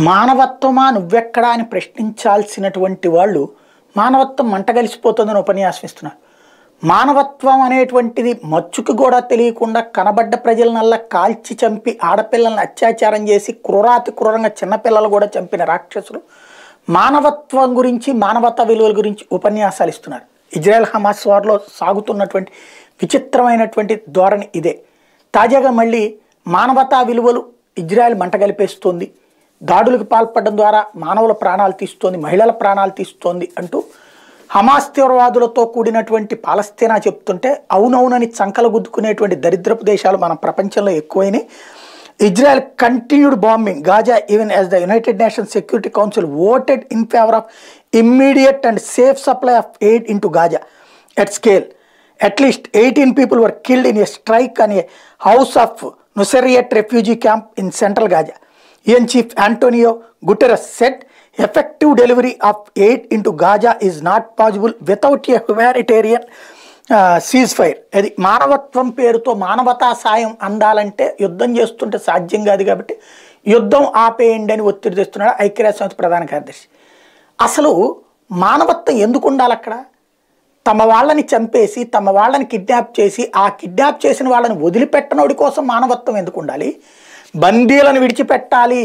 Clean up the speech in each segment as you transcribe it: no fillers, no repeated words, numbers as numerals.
మానవత్వమా నువ్వెక్కడా అని ప్రశ్నించాల్సినటువంటి వాళ్ళు మానవత్వం మంటగలిసిపోతుందని ఉపన్యాసం ఇస్తున్నారు. మానవత్వం అనేటువంటిది మచ్చుకు కూడా తెలియకుండా కనబడ్డ ప్రజలనల్లా కాల్చి చంపి ఆడపిల్లల్ని అత్యాచారం చేసి క్రూరాతి క్రూరంగా చిన్నపిల్లలు కూడా చంపిన రాక్షసులు మానవత్వం గురించి మానవతా విలువల గురించి ఉపన్యాసాలు ఇస్తున్నారు. ఇజ్రాయెల్ హమాస్ వార్లో సాగుతున్నటువంటి విచిత్రమైనటువంటి ధోరణి ఇదే. తాజాగా మళ్ళీ మానవతా విలువలు ఇజ్రాయెల్ మంటగలిపేస్తోంది, దాడులకు పాల్పడడం ద్వారా మానవుల ప్రాణాలు తీస్తోంది, మహిళల ప్రాణాలు తీస్తోంది అంటూ హమాస్ తీవ్రవాదులతో కూడినటువంటి పాలస్తీనా చెప్తుంటే అవునవునని చంకలు గుద్దుకునేటువంటి దరిద్రపు దేశాలు మన ప్రపంచంలో ఎక్కువైనాయి. Israel continued bombing Gaza even as the United nations security council voted in favour of immediate and safe supply of aid in to Gaza at scale. At least 18 people were killed in a strike on a house of Nusayrat refugee camp in central Gaza. UN Chief Antonio Guterres said effective delivery of aid into Gaza is not possible without a humanitarian ceasefire. అది మానవత్వం పేరుతో మానవతా సాయం అందాలంటే యుద్ధం చేస్తుంటే సాధ్యం కాదు కాబట్టి యుద్ధం ఆపేయండి అని ఒత్తిడి తెస్తున్నాడు ఐక్యరాజ్య సమితి ప్రధాన కార్యదర్శి. అసలు మానవత్వం ఎందుకు ఉండాలి అక్కడ? తమ వాళ్ళని చంపేసి తమ వాళ్ళని కిడ్నాప్ చేసి ఆ కిడ్నాప్ చేసిన వాళ్ళని వదిలిపెట్టనోడి కోసం మానవత్వం ఎందుకు ఉండాలి? బందీలను విడిచిపెట్టాలి,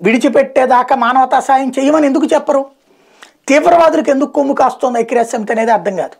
విడిచిపెట్టేదాకా మానవతా సాయం చేయమని ఎందుకు చెప్పరు? తీవ్రవాదులకు ఎందుకు కొమ్ము కాస్తోంది ఐక్యరాజ్య సమితి అనేది అర్థం కాదు.